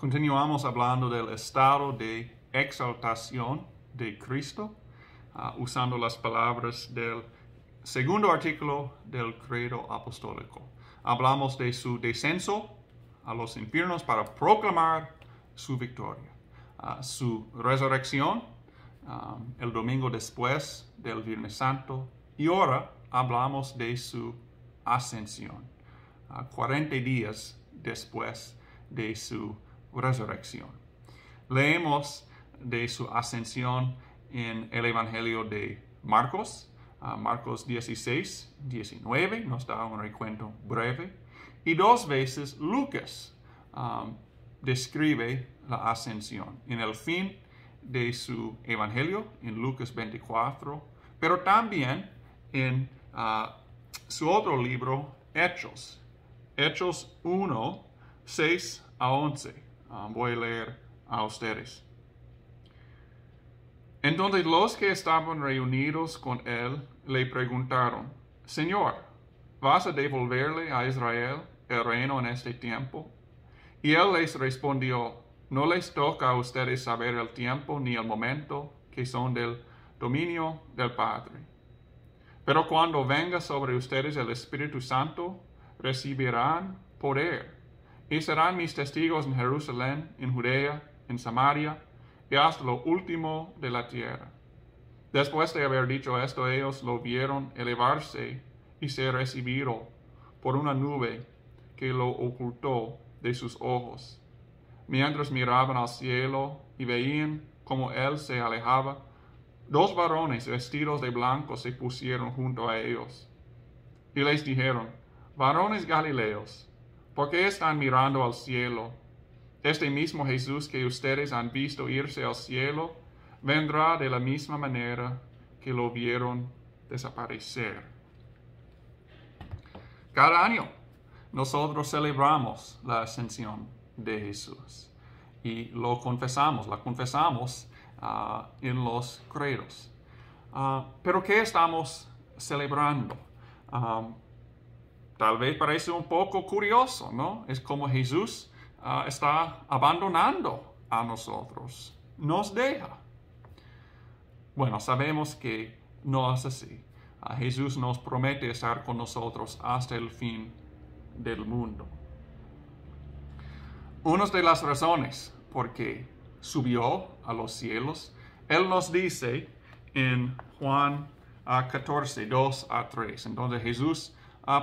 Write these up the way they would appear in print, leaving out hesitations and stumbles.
Continuamos hablando del estado de exaltación de Cristo, usando las palabras del segundo artículo del credo apostólico. Hablamos de su descenso a los infiernos para proclamar su victoria, su resurrección el domingo después del Viernes Santo, y ahora hablamos de su ascensión, 40 días después de su resurrección. Leemos de su ascensión en el Evangelio de Marcos, Marcos 16, 19, nos da un recuento breve, y dos veces Lucas describe la ascensión en el fin de su Evangelio, en Lucas 24, pero también en su otro libro, Hechos 1, 6 a 11. Voy a leer a ustedes. Entonces los que estaban reunidos con él le preguntaron: Señor, ¿vas a devolverle a Israel el reino en este tiempo? Y él les respondió: no les toca a ustedes saber el tiempo ni el momento que son del dominio del Padre. Pero cuando venga sobre ustedes el Espíritu Santo, recibirán poder, y serán mis testigos en Jerusalén, en Judea, en Samaria, y hasta lo último de la tierra. Después de haber dicho esto, ellos lo vieron elevarse y ser recibido por una nube que lo ocultó de sus ojos. Mientras miraban al cielo y veían cómo él se alejaba, dos varones vestidos de blanco se pusieron junto a ellos. Y les dijeron: varones Galileos, ¿por qué están mirando al cielo? Este mismo Jesús que ustedes han visto irse al cielo, vendrá de la misma manera que lo vieron desaparecer. Cada año nosotros celebramos la ascensión de Jesús y la confesamos en los credos. Pero ¿qué estamos celebrando? Tal vez parece un poco curioso, ¿no? Es como Jesús está abandonando a nosotros, nos deja. Bueno, sabemos que no es así. Jesús nos promete estar con nosotros hasta el fin del mundo. Una de las razones por qué subió a los cielos, Él nos dice en Juan 14, 2 a 3. Entonces Jesús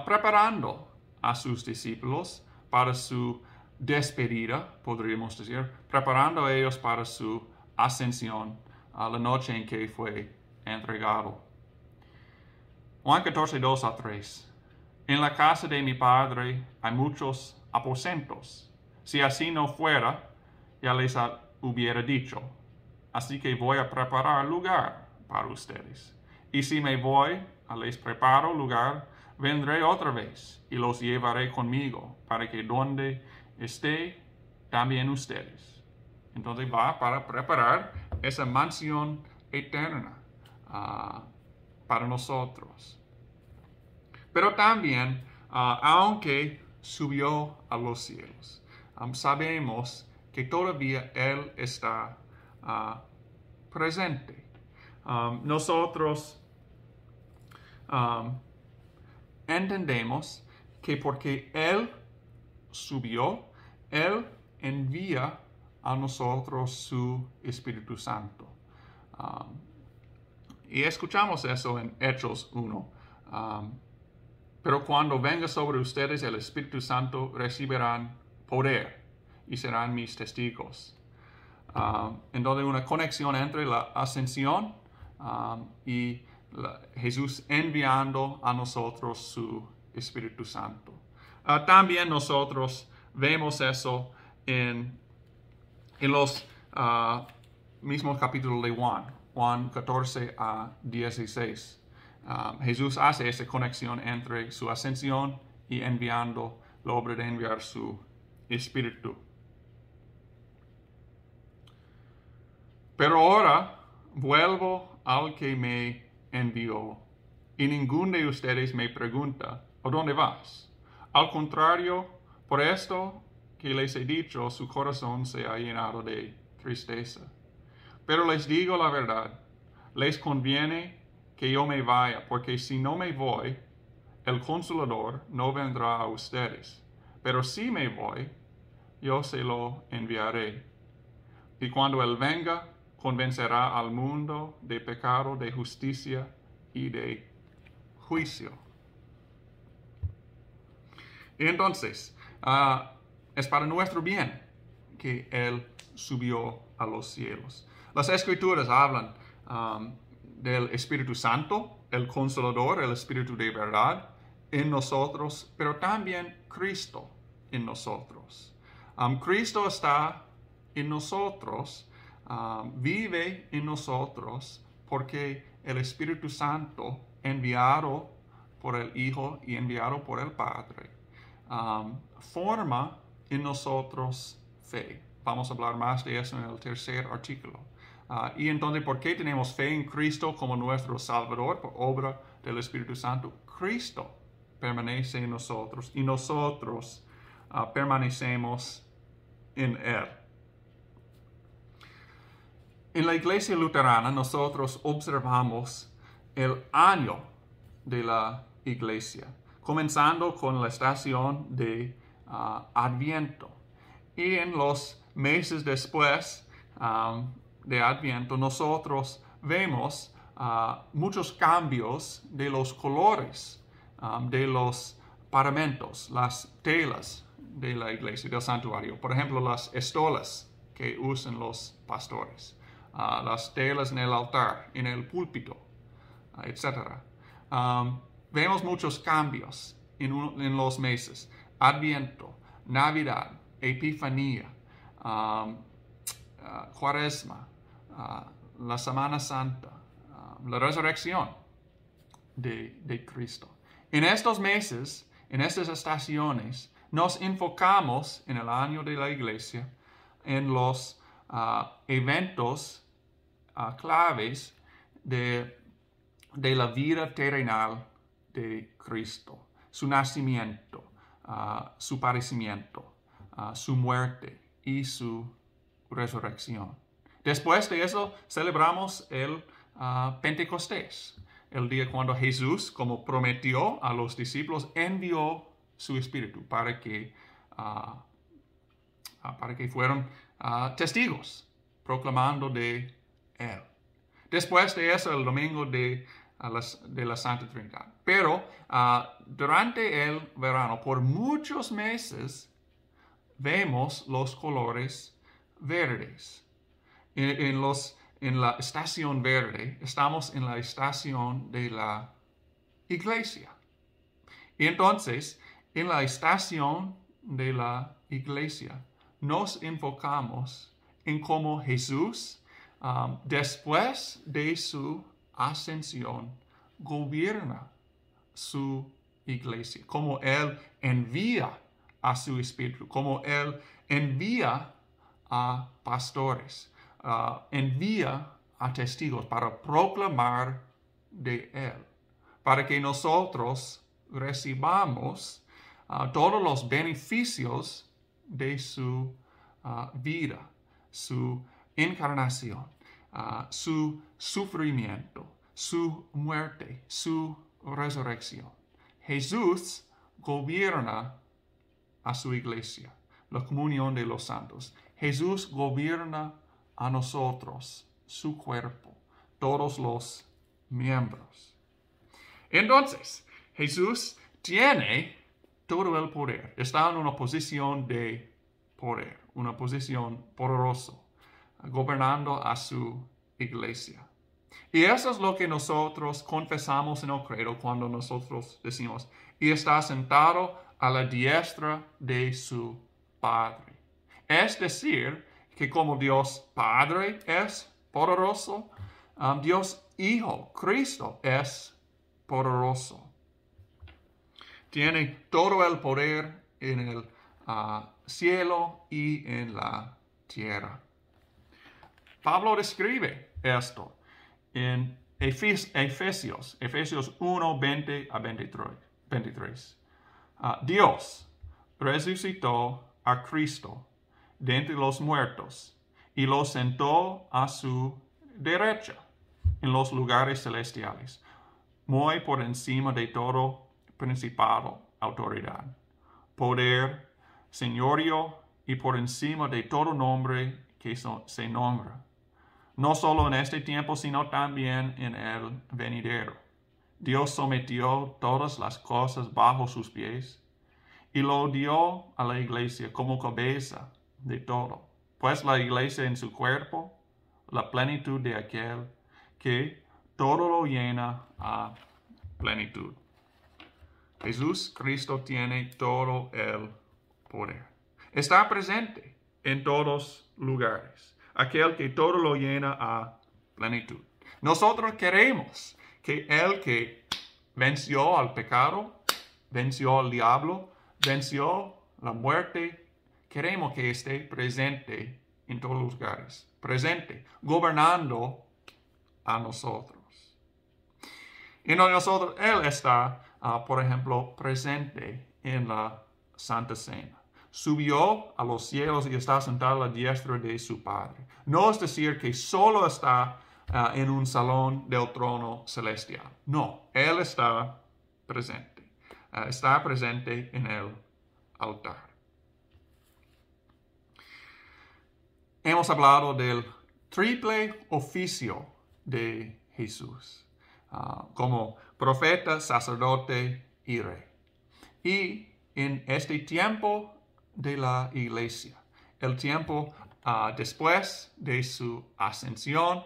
preparando a sus discípulos para su despedida, podríamos decir, preparando a ellos para su ascensión a la noche en que fue entregado. Juan 14, 2 a 3. En la casa de mi Padre hay muchos aposentos. Si así no fuera, ya les hubiera dicho. Así que voy a preparar lugar para ustedes. Y si me voy les preparo lugar, vendré otra vez y los llevaré conmigo, para que donde esté, también ustedes. Entonces va para preparar esa mansión eterna para nosotros. Pero también, aunque subió a los cielos, sabemos que todavía Él está presente. Nosotros entendemos que porque Él subió, Él envía a nosotros su Espíritu Santo. Y escuchamos eso en Hechos 1. Pero cuando venga sobre ustedes el Espíritu Santo, recibirán poder y serán mis testigos. Entonces una conexión entre la ascensión y Jesús enviando a nosotros su Espíritu Santo. También nosotros vemos eso en los mismos capítulos de Juan 14 a 16. Jesús hace esa conexión entre su ascensión y enviando la obra de enviar su Espíritu. Pero ahora vuelvo al que me envió, y ninguno de ustedes me pregunta: ¿a dónde vas? Al contrario, por esto que les he dicho, su corazón se ha llenado de tristeza. Pero les digo la verdad, les conviene que yo me vaya, porque si no me voy, el Consolador no vendrá a ustedes. Pero si me voy, yo se lo enviaré. Y cuando Él venga, convencerá al mundo de pecado, de justicia y de juicio. Y entonces, es para nuestro bien que Él subió a los cielos. Las Escrituras hablan del Espíritu Santo, el Consolador, el Espíritu de verdad en nosotros, pero también Cristo en nosotros. Cristo está en nosotros, vive en nosotros, porque el Espíritu Santo, enviado por el Hijo y enviado por el Padre, forma en nosotros fe. Vamos a hablar más de eso en el tercer artículo. Y entonces, ¿por qué tenemos fe en Cristo como nuestro Salvador por obra del Espíritu Santo? Cristo permanece en nosotros y nosotros permanecemos en Él. En la Iglesia Luterana nosotros observamos el año de la Iglesia, comenzando con la estación de Adviento. Y en los meses después de Adviento nosotros vemos muchos cambios de los colores de los paramentos, las telas de la iglesia, del santuario. Por ejemplo, las estolas que usan los pastores, las telas en el altar, en el púlpito, etc. Vemos muchos cambios en los meses: Adviento, Navidad, Epifanía, Cuaresma, la Semana Santa, la resurrección de Cristo. En estos meses, en estas estaciones, nos enfocamos en el año de la iglesia, en los eventos claves de la vida terrenal de Cristo: su nacimiento, su padecimiento, su muerte y su resurrección. Después de eso celebramos el Pentecostés, el día cuando Jesús, como prometió a los discípulos, envió su Espíritu para que fueran testigos, proclamando de Él. Después de eso, el domingo de la Santa Trinidad. Pero durante el verano, por muchos meses, vemos los colores verdes. En la estación verde, estamos en la estación de la iglesia. Y entonces, en la estación de la iglesia, nos enfocamos en cómo Jesús, después de su ascensión, gobierna su iglesia, cómo Él envía a su Espíritu, cómo Él envía a pastores, envía a testigos para proclamar de Él, para que nosotros recibamos todos los beneficios de su vida, su encarnación, su sufrimiento, su muerte, su resurrección. Jesús gobierna a su iglesia, la comunión de los santos. Jesús gobierna a nosotros, su cuerpo, todos los miembros. Entonces, Jesús tiene todo el poder. Está en una posición de poder, una posición poderosa, gobernando a su iglesia. Y eso es lo que nosotros confesamos en el credo cuando nosotros decimos: y está sentado a la diestra de su Padre. Es decir, que como Dios Padre es poderoso, Dios Hijo, Cristo, es poderoso. Tiene todo el poder en el cielo y en la tierra. Pablo describe esto en Efesios 1, 20 a 23. Dios resucitó a Cristo de entre los muertos y lo sentó a su derecha en los lugares celestiales, muy por encima de todo principado, autoridad, poder, señorío y por encima de todo nombre que se nombra, no solo en este tiempo, sino también en el venidero. Dios sometió todas las cosas bajo sus pies y lo dio a la iglesia como cabeza de todo, pues la iglesia en su cuerpo, la plenitud de aquel que todo lo llena a plenitud. Jesús Cristo tiene todo el poder. Está presente en todos lugares, aquel que todo lo llena a plenitud. Nosotros queremos que el que venció al pecado, venció al diablo, venció la muerte, queremos que esté presente en todos los lugares, presente, gobernando a nosotros. Y nosotros, Él está, por ejemplo, presente en la Santa Cena. Subió a los cielos y está sentado a la diestra de su Padre. No es decir que solo está en un salón del trono celestial. No, Él está presente. Está presente en el altar. Hemos hablado del triple oficio de Jesús. Como profeta, sacerdote y rey. Y en este tiempo de la iglesia, el tiempo después de su ascensión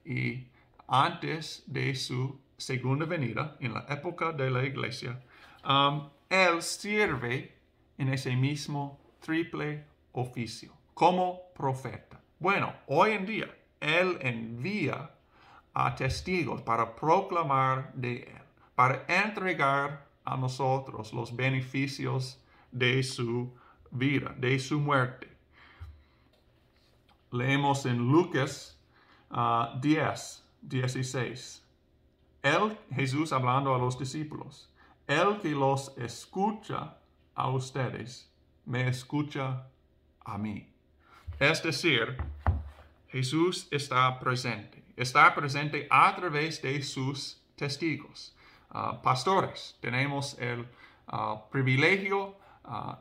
y antes de su segunda venida, en la época de la iglesia, Él sirve en ese mismo triple oficio como profeta. Bueno, hoy en día, Él envía a testigos para proclamar de Él, para entregar a nosotros los beneficios de su vida, de su muerte. Leemos en Lucas 10:16. Jesús hablando a los discípulos, el que los escucha a ustedes, me escucha a mí. Es decir, Jesús está presente. Está presente a través de sus testigos, pastores. Tenemos el privilegio,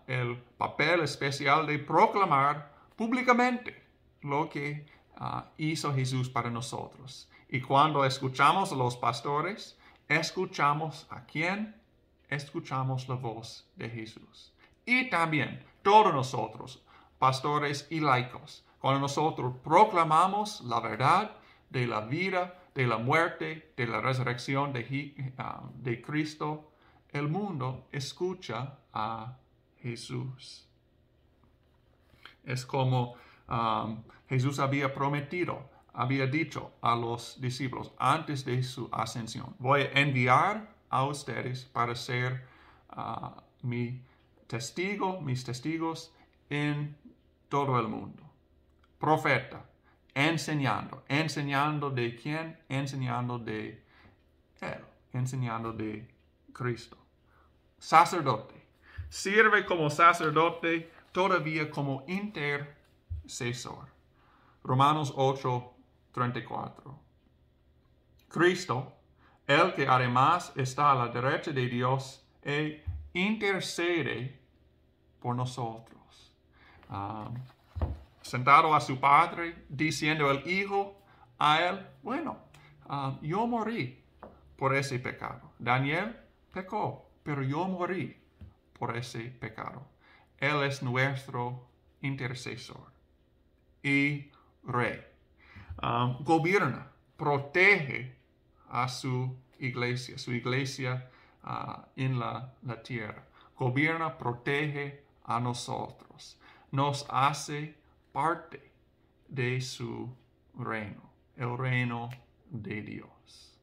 el papel especial de proclamar públicamente lo que hizo Jesús para nosotros. Y cuando escuchamos a los pastores, escuchamos a quién? Escuchamos la voz de Jesús. Y también todos nosotros, pastores y laicos, cuando nosotros proclamamos la verdad de la vida, de la muerte, de la resurrección de Cristo, el mundo escucha a Jesús. Es como Jesús había prometido, había dicho a los discípulos antes de su ascensión: voy a enviar a ustedes para ser mis testigos en todo el mundo. Profeta, enseñando de quién, enseñando de Él, enseñando de Cristo. Sacerdote, sirve como sacerdote, todavía como intercesor. Romanos 8:34. Cristo, el que además está a la derecha de Dios, intercede por nosotros. Sentado a su Padre, diciendo el Hijo a Él, bueno, yo morí por ese pecado. Daniel pecó, pero yo morí por ese pecado. Él es nuestro intercesor y rey. Gobierna, protege a su iglesia en la tierra. Gobierna, protege a nosotros. Nos hace parte de su reino, el reino de Dios.